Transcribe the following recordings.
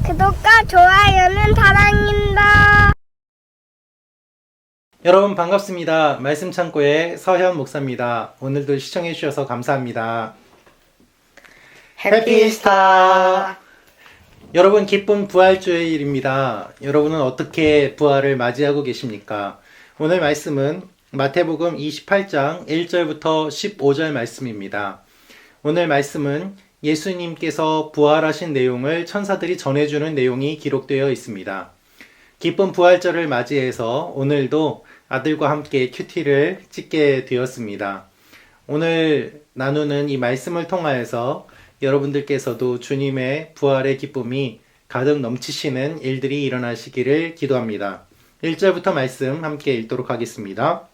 구독과 좋아요는 사랑입니다. 여러분 반갑습니다. 말씀 창고의 서현 목사입니다. 오늘도 시청해 주셔서 감사합니다. 해피스타! 여러분 기쁜 부활주일입니다. 여러분은 어떻게 부활을 맞이하고 계십니까? 오늘 말씀은 마태복음 28장 1절부터 15절 말씀입니다. 오늘 말씀은 예수님께서 부활하신 내용을 천사들이 전해주는 내용이 기록되어 있습니다. 기쁜 부활절을 맞이해서 오늘도 아들과 함께 큐티를 찍게 되었습니다. 오늘 나누는 이 말씀을 통하여서 여러분들께서도 주님의 부활의 기쁨이 가득 넘치시는 일들이 일어나시기를 기도합니다. 1절부터 말씀 함께 읽도록 하겠습니다.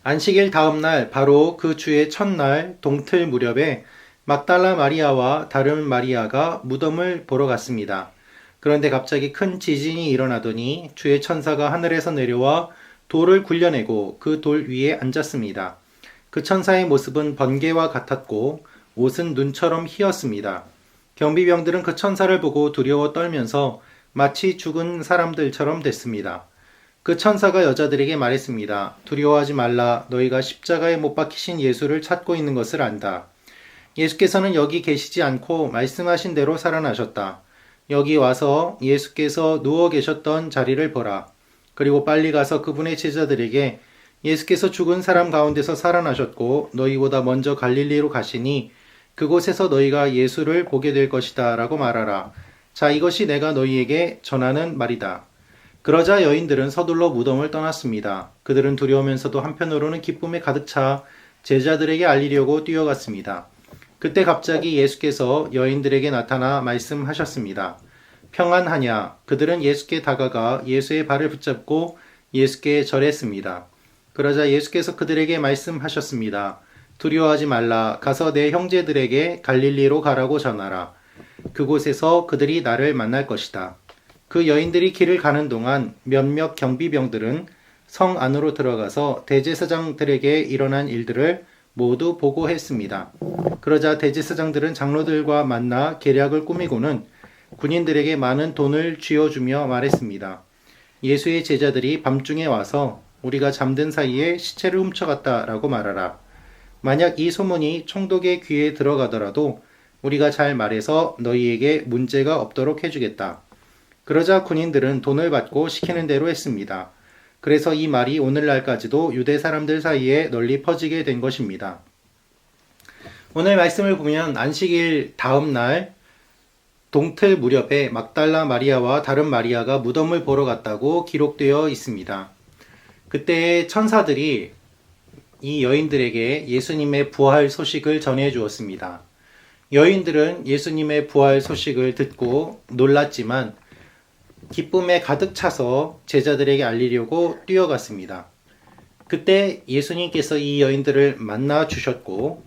안식일 다음날 바로 그 주의 첫날 동틀 무렵에 막달라 마리아와 다른 마리아가 무덤을 보러 갔습니다. 그런데 갑자기 큰 지진이 일어나더니 주의 천사가 하늘에서 내려와 돌을 굴려내고 그 돌 위에 앉았습니다. 그 천사의 모습은 번개와 같았고 옷은 눈처럼 희었습니다. 경비병들은 그 천사를 보고 두려워 떨면서 마치 죽은 사람들처럼 됐습니다. 그 천사가 여자들에게 말했습니다. 두려워하지 말라. 너희가 십자가에 못 박히신 예수를 찾고 있는 것을 안다. 예수께서는 여기 계시지 않고 말씀하신 대로 살아나셨다. 여기 와서 예수께서 누워 계셨던 자리를 보라. 그리고 빨리 가서 그분의 제자들에게 예수께서 죽은 사람 가운데서 살아나셨고 너희보다 먼저 갈릴리로 가시니 그곳에서 너희가 예수를 보게 될 것이다 라고 말하라. 자, 이것이 내가 너희에게 전하는 말이다. 그러자 여인들은 서둘러 무덤을 떠났습니다. 그들은 두려우면서도 한편으로는 기쁨에 가득 차 제자들에게 알리려고 뛰어갔습니다. 그때 갑자기 예수께서 여인들에게 나타나 말씀하셨습니다. 평안하냐? 그들은 예수께 다가가 예수의 발을 붙잡고 예수께 절했습니다. 그러자 예수께서 그들에게 말씀하셨습니다. 두려워하지 말라. 가서 내 형제들에게 갈릴리로 가라고 전하라. 그곳에서 그들이 나를 만날 것이다. 그 여인들이 길을 가는 동안 몇몇 경비병들은 성 안으로 들어가서 대제사장들에게 일어난 일들을 모두 보고했습니다. 그러자 대제사장들은 장로들과 만나 계략을 꾸미고는 군인들에게 많은 돈을 쥐어주며 말했습니다. 예수의 제자들이 밤중에 와서 우리가 잠든 사이에 시체를 훔쳐갔다라고 말하라. 만약 이 소문이 총독의 귀에 들어가더라도 우리가 잘 말해서 너희에게 문제가 없도록 해주겠다. 그러자 군인들은 돈을 받고 시키는 대로 했습니다. 그래서 이 말이 오늘날까지도 유대 사람들 사이에 널리 퍼지게 된 것입니다. 오늘 말씀을 보면 안식일 다음 날 동틀 무렵에 막달라 마리아와 다른 마리아가 무덤을 보러 갔다고 기록되어 있습니다. 그때 천사들이 이 여인들에게 예수님의 부활 소식을 전해 주었습니다. 여인들은 예수님의 부활 소식을 듣고 놀랐지만 기쁨에 가득 차서 제자들에게 알리려고 뛰어갔습니다. 그때 예수님께서 이 여인들을 만나 주셨고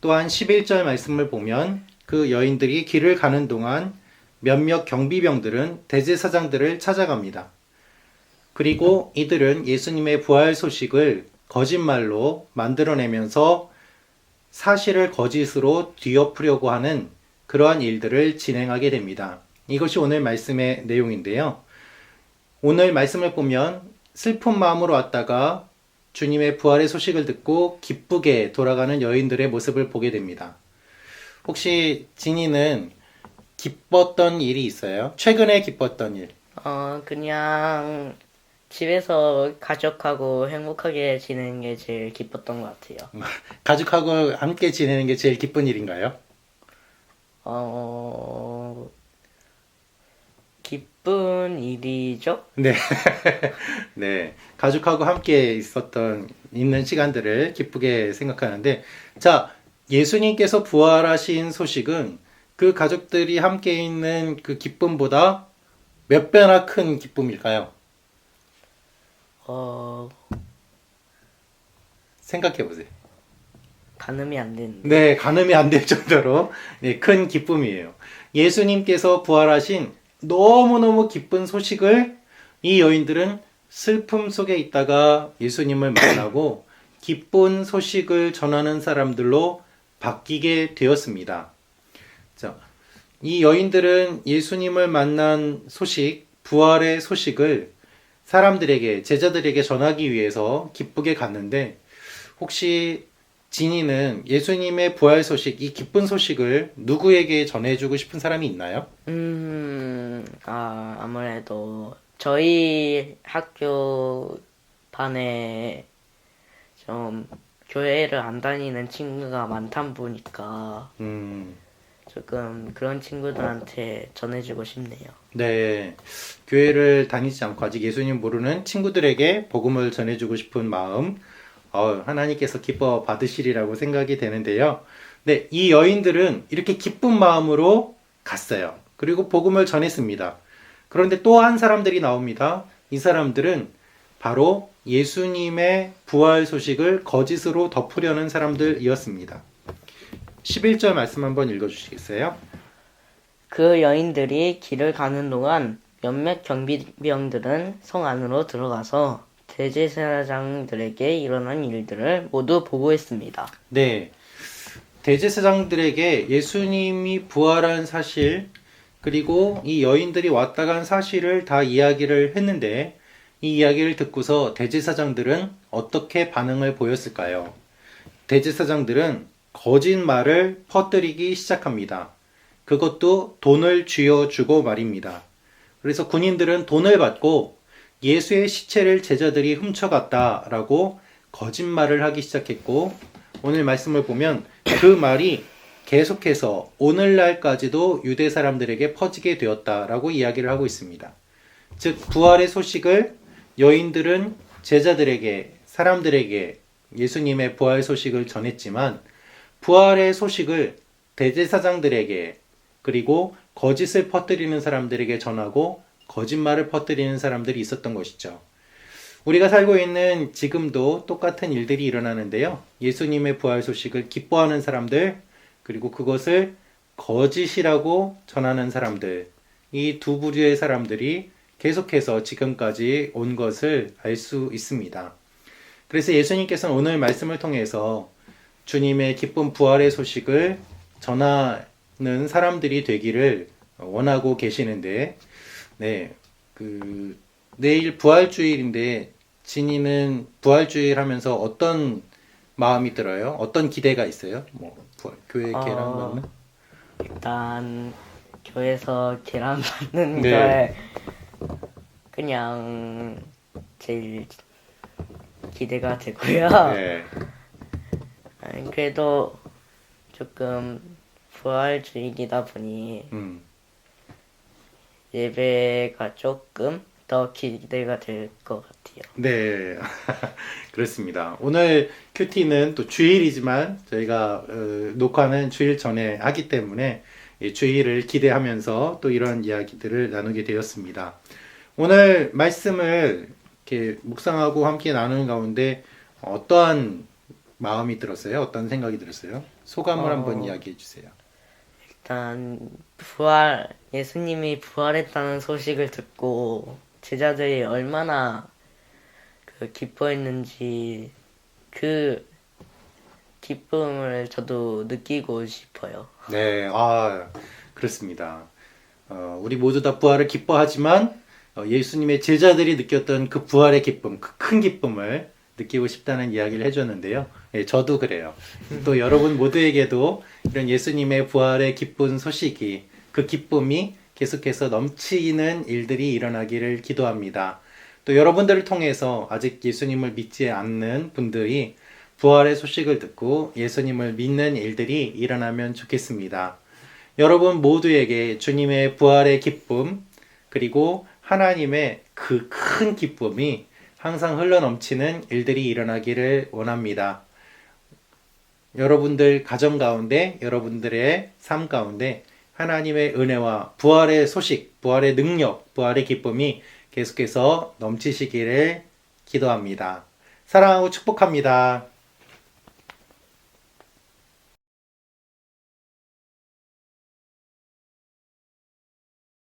또한 11절 말씀을 보면 그 여인들이 길을 가는 동안 몇몇 경비병들은 대제사장들을 찾아갑니다. 그리고 이들은 예수님의 부활 소식을 거짓말로 만들어내면서 사실을 거짓으로 뒤엎으려고 하는 그러한 일들을 진행하게 됩니다. 이것이 오늘 말씀의 내용인데요. 오늘 말씀을 보면 슬픈 마음으로 왔다가 주님의 부활의 소식을 듣고 기쁘게 돌아가는 여인들의 모습을 보게 됩니다. 혹시 진이는 기뻤던 일이 있어요? 최근에 기뻤던 일? 그냥 집에서 가족하고 행복하게 지내는 게 제일 기뻤던 것 같아요. 가족하고 함께 지내는 게 제일 기쁜 일인가요? 기쁜 일이죠? 네. 네. 가족하고 함께 있는 시간들을 기쁘게 생각하는데, 자, 예수님께서 부활하신 소식은 그 가족들이 함께 있는 그 기쁨보다 몇 배나 큰 기쁨일까요? 생각해 보세요. 가늠이 안 되는데. 네, 가늠이 안 될 정도로 네, 큰 기쁨이에요. 예수님께서 부활하신 너무너무 기쁜 소식을 이 여인들은 슬픔 속에 있다가 예수님을 만나고 기쁜 소식을 전하는 사람들로 바뀌게 되었습니다. 자, 이 여인들은 예수님을 만난 소식, 부활의 소식을 사람들에게, 제자들에게 전하기 위해서 기쁘게 갔는데, 혹시 진이는 예수님의 부활 소식, 이 기쁜 소식을 누구에게 전해주고 싶은 사람이 있나요? 아무래도 저희 학교 반에 좀 교회를 안 다니는 친구가 많다 보니까 조금 그런 친구들한테 전해주고 싶네요. 네. 교회를 다니지 않고 아직 예수님 모르는 친구들에게 복음을 전해주고 싶은 마음, 하나님께서 기뻐 받으시리라고 생각이 되는데요. 네, 이 여인들은 이렇게 기쁜 마음으로 갔어요. 그리고 복음을 전했습니다. 그런데 또 한 사람들이 나옵니다. 이 사람들은 바로 예수님의 부활 소식을 거짓으로 덮으려는 사람들이었습니다. 11절 말씀 한번 읽어주시겠어요? 그 여인들이 길을 가는 동안 몇몇 경비병들은 성 안으로 들어가서 대제사장들에게 일어난 일들을 모두 보고했습니다. 네. 대제사장들에게 예수님이 부활한 사실, 그리고 이 여인들이 왔다 간 사실을 다 이야기를 했는데, 이 이야기를 듣고서 대제사장들은 어떻게 반응을 보였을까요? 대제사장들은 거짓말을 퍼뜨리기 시작합니다. 그것도 돈을 쥐어주고 말입니다. 그래서 군인들은 돈을 받고 예수의 시체를 제자들이 훔쳐갔다라고 거짓말을 하기 시작했고, 오늘 말씀을 보면 그 말이 계속해서 오늘날까지도 유대 사람들에게 퍼지게 되었다라고 이야기를 하고 있습니다. 즉, 부활의 소식을 여인들은 제자들에게, 사람들에게 예수님의 부활 소식을 전했지만, 부활의 소식을 대제사장들에게, 그리고 거짓을 퍼뜨리는 사람들에게 전하고 거짓말을 퍼뜨리는 사람들이 있었던 것이죠. 우리가 살고 있는 지금도 똑같은 일들이 일어나는데요. 예수님의 부활 소식을 기뻐하는 사람들, 그리고 그것을 거짓이라고 전하는 사람들, 이 두 부류의 사람들이 계속해서 지금까지 온 것을 알 수 있습니다. 그래서 예수님께서는 오늘 말씀을 통해서 주님의 기쁜 부활의 소식을 전하는 사람들이 되기를 원하고 계시는데, 내일 부활주일인데, 진이는 부활주일 하면서 어떤 마음이 들어요? 어떤 기대가 있어요? 교회 계란 먹는? 일단 교회에서 계란 받는 네. 걸 그냥 제일 기대가 되고요. 네. 그래도 조금 부활주일이다 보니 예배가 조금 더 기대가 될 것 같아요. 네, 그렇습니다. 오늘 큐티는 또 주일이지만 저희가 녹화는 주일 전에 하기 때문에 주일을 기대하면서 또 이런 이야기들을 나누게 되었습니다. 오늘 말씀을 이렇게 묵상하고 함께 나누는 가운데 어떠한 마음이 들었어요? 어떤 생각이 들었어요? 소감을 한번 이야기해 주세요. 일단 예수님이 부활했다는 소식을 듣고 제자들이 얼마나 기뻐했는지 그 기쁨을 저도 느끼고 싶어요. 네, 그렇습니다. 우리 모두 다 부활을 기뻐하지만 예수님의 제자들이 느꼈던 그 부활의 기쁨, 그 큰 기쁨을 느끼고 싶다는 이야기를 해줬는데요. 저도 그래요. 또 여러분 모두에게도 이런 예수님의 부활의 기쁜 소식이, 그 기쁨이 계속해서 넘치는 일들이 일어나기를 기도합니다. 또 여러분들을 통해서 아직 예수님을 믿지 않는 분들이 부활의 소식을 듣고 예수님을 믿는 일들이 일어나면 좋겠습니다. 여러분 모두에게 주님의 부활의 기쁨, 그리고 하나님의 그 큰 기쁨이 항상 흘러넘치는 일들이 일어나기를 원합니다. 여러분들 가정 가운데, 여러분들의 삶 가운데 하나님의 은혜와 부활의 소식, 부활의 능력, 부활의 기쁨이 계속해서 넘치시기를 기도합니다. 사랑하고 축복합니다.